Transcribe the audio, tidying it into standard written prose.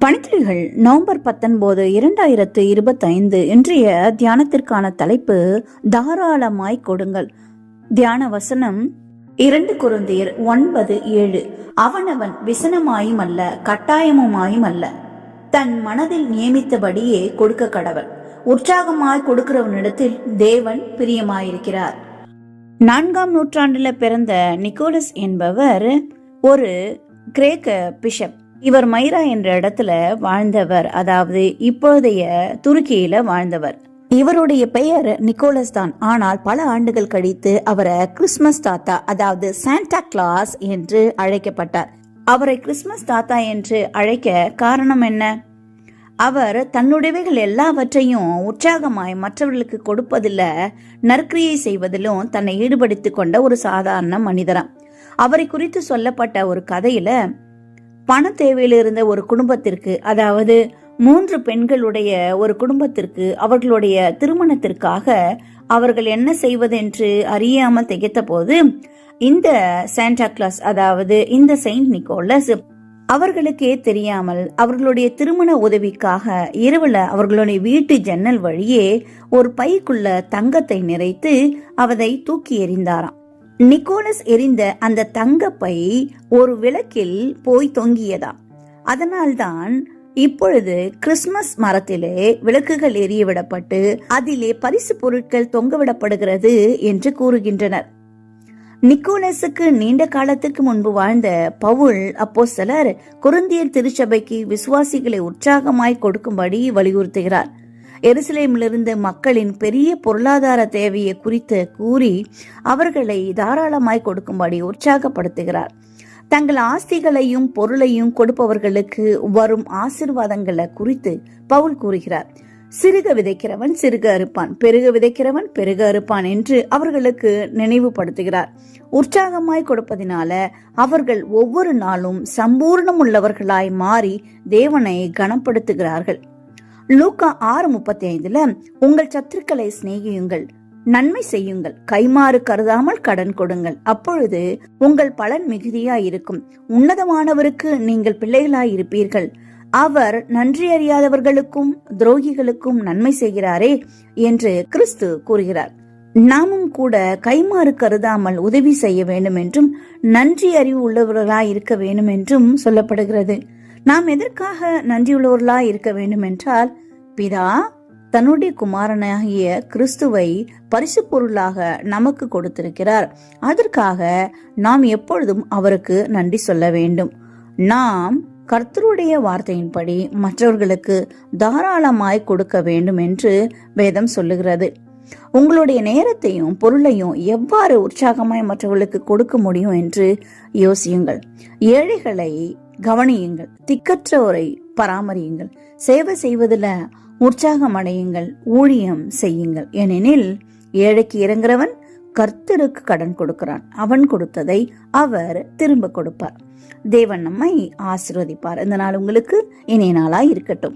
பணித்துளிகள் November 19, 2025 இன்றைய தியானத்திற்கான தலைப்பு தாராளமாய் கொடுங்கள். தியான வசனம் 2 கொரிந்தியர் 9:7. அவனவன் விசனமாயும் அல்ல கட்டாயமுமாயும் அல்ல, தன் மனதில் நியமித்தபடியே கொடுக்க கடவன். உற்சாகமாய் கொடுக்கிறவனிடத்தில் தேவன் பிரியமாயிருக்கிறார். 4ஆம் நூற்றாண்டுல பிறந்த நிக்கோலஸ் என்பவர் ஒரு கிரேக்க பிஷப். இவர் மைரா என்ற இடத்துல வாழ்ந்தவர், அதாவது இப்போதைய துருக்கியில வாழ்ந்தவர். இவருடைய பெயர் நிக்கோலஸ் தான். ஆனால் பல ஆண்டுகள் கழித்து அவரை கிறிஸ்துமஸ் தாத்தா, அதாவது சாண்டா கிளாஸ் என்று அழைக்கப்பட்டார். அவரை கிறிஸ்துமஸ் தாத்தா என்று அழைக்க காரணம் என்ன? அவர் தன்னுடையவைகள் எல்லாவற்றையும் உற்சாகமாய் மற்றவர்களுக்கு கொடுப்பதில், நற்கிரியை செய்வதிலும் தன்னை ஈடுபடுத்திக் கொண்ட ஒரு சாதாரண மனிதராம். அவரை குறித்து சொல்லப்பட்ட ஒரு கதையில, பண தேவையில் இருந்த ஒரு குடும்பத்திற்கு, அதாவது 3 பெண்களுடைய ஒரு குடும்பத்திற்கு அவர்களுடைய திருமணத்திற்காக அவர்கள் என்ன செய்வதென்று அறியாமல் திகைத்த போது, இந்த சாண்டா கிளாஸ், அதாவது இந்த செயின்ட் நிக்கோலஸ், அவர்களுக்கே தெரியாமல் அவர்களுடைய திருமண உதவிக்காக இரவுல அவர்களுடைய வீட்டு ஜன்னல் வழியே ஒரு பைக்குள்ள தங்கத்தை நிறைத்து அவதை தூக்கி எறிந்தாராம். நிக்கோலஸ் எறிந்த அந்த தங்கப்பை ஒரு விளக்கில் போய் தொங்கியதா. அதனால்தான் இப்பொழுது கிறிஸ்துமஸ் மரத்திலே விளக்குகள் எரியவிடப்பட்டு அதிலே பரிசு பொருட்கள் தொங்கவிடப்படுகிறது என்று கூறுகின்றனர். நிக்கோலஸுக்கு நீண்ட காலத்துக்கு முன்பு வாழ்ந்த பவுல் அப்போஸ்தலர் கொரிந்தியர் திருச்சபைக்கு விசுவாசிகளை உற்சாகமாய் கொடுக்கும்படி வலியுறுத்துகிறார். எருசலேமிலிருந்து மக்களின் பெரிய பொருளாதார தேவையை குறித்து கூறி அவர்களை தாராளமாய் கொடுக்கும்படி உற்சாகப்படுத்துகிறார். தங்கள் ஆஸ்திகளையும் பொருளையும் கொடுப்பவர்களுக்கு வரும் ஆசீர்வாதங்களை குறித்து பவுல் கூறுகிறார். சிறுக விதைக்கிறவன் சிறுக அறுப்பான், பெருக விதைக்கிறவன் பெருக அறுப்பான் என்று அவர்களுக்கு நினைவுபடுத்துகிறார். உற்சாகமாய் கொடுப்பதினால அவர்கள் ஒவ்வொரு நாளும் சம்பூர்ணம் உள்ளவர்களாய் மாறி தேவனை கனப்படுத்துகிறார்கள். லூக்கா 6:35, உங்கள் சத்துருக்களை சிநேகியுங்கள், நன்மை செய்யுங்கள், கைமாறு கருதாமல் கடன் கொடுங்கள், அப்பொழுது உங்கள் பலன் மிகுதியாயிருக்கும், உன்னதமானவருக்கு நீங்கள் பிள்ளைகளாயிருப்பீர்கள், அவர் நன்றி அறியாதவர்களுக்கும் துரோகிகளுக்கும் நன்மை செய்கிறாரே என்று கிறிஸ்து கூறுகிறார். நாமும் கூட கைமாறு கருதாமல் உதவி செய்ய வேண்டும் என்றும் நன்றி அறிவு உள்ளவர்களாய் இருக்க வேண்டும் என்றும் சொல்லப்படுகிறது. நாம் எதற்காக நன்றியுள்ளவர்களாய் இருக்க வேண்டும் என்றால், பிதா தன்னுடைய குமாரனாகிய கிறிஸ்துவை பரிசு பொருளாக நமக்கு கொடுத்திருக்கிறார். அதற்காக நாம் எப்பொழுதும் அவருக்கு நன்றி சொல்ல வேண்டும். நாம் கர்த்தருடைய வார்த்தையின்படி மற்றவர்களுக்கு தாராளமாய் கொடுக்க வேண்டும் என்று வேதம் சொல்லுகிறது. உங்களுடைய நேரத்தையும் பொருளையும் எவ்வாறு உற்சாகமாய் மற்றவர்களுக்கு கொடுக்க முடியும் என்று யோசியுங்கள். ஏழைகளை கவனியுங்கள், திக்கற்றோரை பராமரியுங்கள், சேவை செய்வதில் உற்சாகம் அடையுங்கள், ஊழியம் செய்யுங்கள். ஏனெனில் ஏழைக்கு இறங்குறவன் கர்த்தருக்கு கடன் கொடுக்கிறான், அவன் கொடுத்ததை அவர் திரும்ப கொடுப்பார். தேவன் நம்மை ஆசீர்வதிப்பார். இந்த நாள் உங்களுக்கு இனிய நாளாய் இருக்கட்டும்.